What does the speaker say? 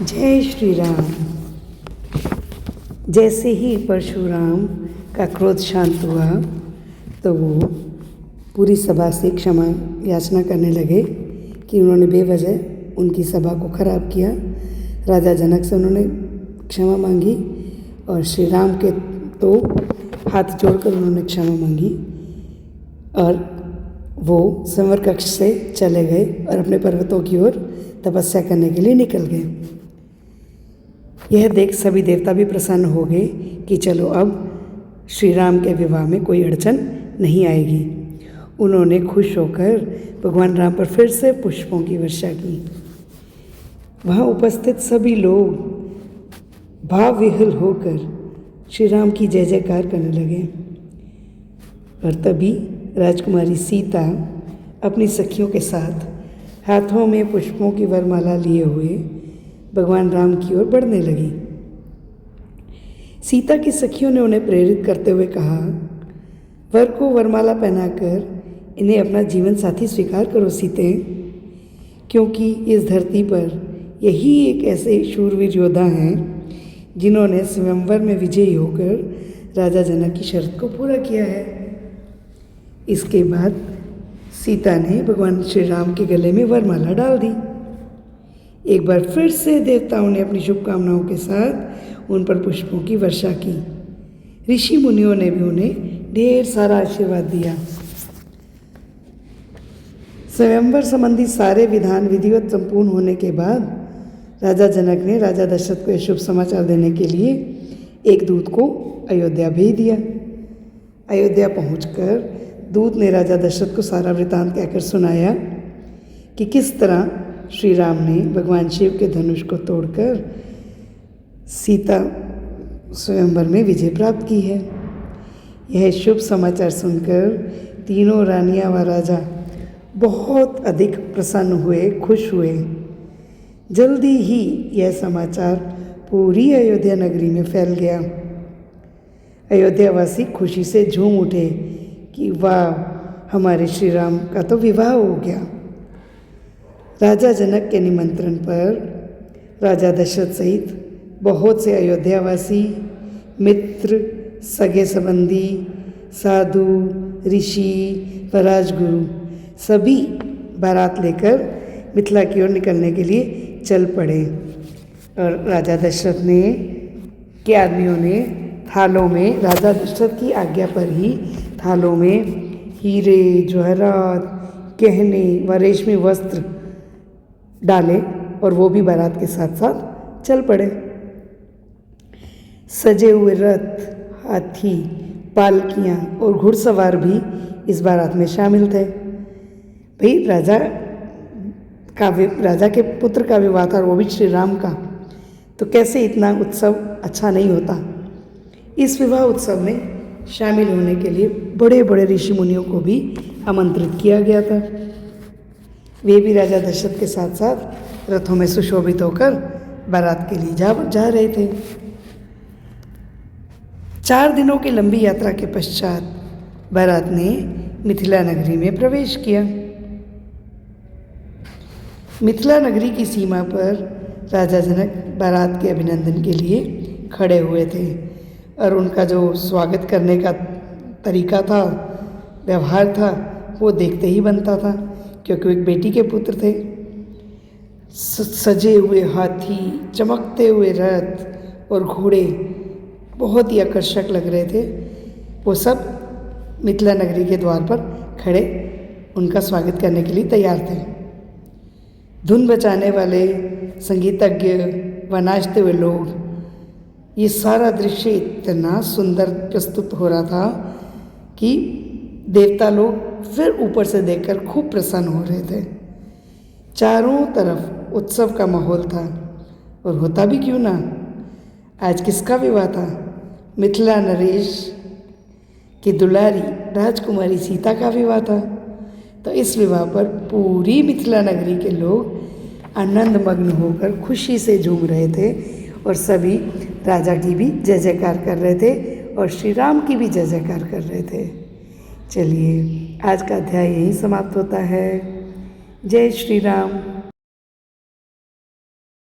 जय श्री राम। जैसे ही परशुराम का क्रोध शांत हुआ तो वो पूरी सभा से क्षमा याचना करने लगे कि उन्होंने बेवजह उनकी सभा को खराब किया। राजा जनक से उन्होंने क्षमा मांगी और श्री राम के तो हाथ जोड़कर उन्होंने क्षमा मांगी और वो संवर कक्ष से चले गए और अपने पर्वतों की ओर तपस्या करने के लिए निकल गए। यह देख सभी देवता भी प्रसन्न हो गए कि चलो अब श्री राम के विवाह में कोई अड़चन नहीं आएगी। उन्होंने खुश होकर भगवान राम पर फिर से पुष्पों की वर्षा की। वहाँ उपस्थित सभी लोग भाव विह्वल होकर श्री राम की जय जयकार करने लगे। और तभी राजकुमारी सीता अपनी सखियों के साथ हाथों में पुष्पों की वरमाला लिए हुए भगवान राम की ओर बढ़ने लगी। सीता की सखियों ने उन्हें प्रेरित करते हुए कहा, वर को वरमाला पहनाकर इन्हें अपना जीवन साथी स्वीकार करो सीते, क्योंकि इस धरती पर यही एक ऐसे शूरवीर योद्धा हैं जिन्होंने स्वयंवर में विजयी होकर राजा जनक की शर्त को पूरा किया है। इसके बाद सीता ने भगवान श्री राम के गले में वरमाला डाल दी। एक बार फिर से देवताओं ने अपनी शुभकामनाओं के साथ उन पर पुष्पों की वर्षा की। ऋषि मुनियों ने भी उन्हें ढेर सारा आशीर्वाद दिया। स्वयंवर संबंधी सारे विधान विधिवत संपूर्ण होने के बाद राजा जनक ने राजा दशरथ को यह शुभ समाचार देने के लिए एक दूत को अयोध्या भेज दिया। अयोध्या पहुंचकर दूत ने राजा दशरथ को सारा वृतांत कहकर सुनाया कि किस तरह श्री राम ने भगवान शिव के धनुष को तोड़कर सीता स्वयंवर में विजय प्राप्त की है। यह शुभ समाचार सुनकर तीनों रानियां व राजा बहुत अधिक प्रसन्न हुए, खुश हुए। जल्दी ही यह समाचार पूरी अयोध्या नगरी में फैल गया। अयोध्यावासी खुशी से झूम उठे कि वाह, हमारे श्री राम का तो विवाह हो गया। राजा जनक के निमंत्रण पर राजा दशरथ सहित बहुत से अयोध्यावासी, मित्र, सगे संबंधी, साधु, ऋषि व राजगुरु सभी बारात लेकर मिथिला की ओर निकलने के लिए चल पड़े। और राजा दशरथ ने के आदमियों ने थालों में, राजा दशरथ की आज्ञा पर ही थालों में हीरे, जवाहरात, गहने व रेशमी वस्त्र डाले और वो भी बारात के साथ साथ चल पड़े। सजे हुए रथ, हाथी, पालकियाँ और घुड़सवार भी इस बारात में शामिल थे। भाई राजा के पुत्र का विवाह था, वो भी श्री राम का, तो कैसे इतना उत्सव अच्छा नहीं होता। इस विवाह उत्सव में शामिल होने के लिए बड़े बड़े ऋषि मुनियों को भी आमंत्रित किया गया था। वे भी राजा दशरथ के साथ साथ रथों में सुशोभित होकर बारात के लिए जा रहे थे। 4 दिनों की लंबी यात्रा के पश्चात बारात ने मिथिला नगरी में प्रवेश किया। मिथिला नगरी की सीमा पर राजा जनक बारात के अभिनंदन के लिए खड़े हुए थे और उनका जो स्वागत करने का तरीका था, व्यवहार था, वो देखते ही बनता था, क्योंकि एक बेटी के पुत्र थे। सजे हुए हाथी, चमकते हुए रथ और घोड़े बहुत ही आकर्षक लग रहे थे। वो सब मिथिला नगरी के द्वार पर खड़े उनका स्वागत करने के लिए तैयार थे। धुन बजाने वाले संगीतज्ञ व नाचते हुए लोग, ये सारा दृश्य इतना सुंदर प्रस्तुत हो रहा था कि देवता लोग फिर ऊपर से देखकर खूब प्रसन्न हो रहे थे। चारों तरफ उत्सव का माहौल था और होता भी क्यों ना, आज किसका विवाह था? मिथिला नरेश की दुलारी राजकुमारी सीता का विवाह था। तो इस विवाह पर पूरी मिथिला नगरी के लोग आनंदमग्न होकर खुशी से झूम रहे थे और सभी राजा की भी जय जयकार कर रहे थे और श्री राम की भी जय जयकार कर रहे थे। चलिए, आज का अध्याय यहीं समाप्त होता है। जय श्री राम।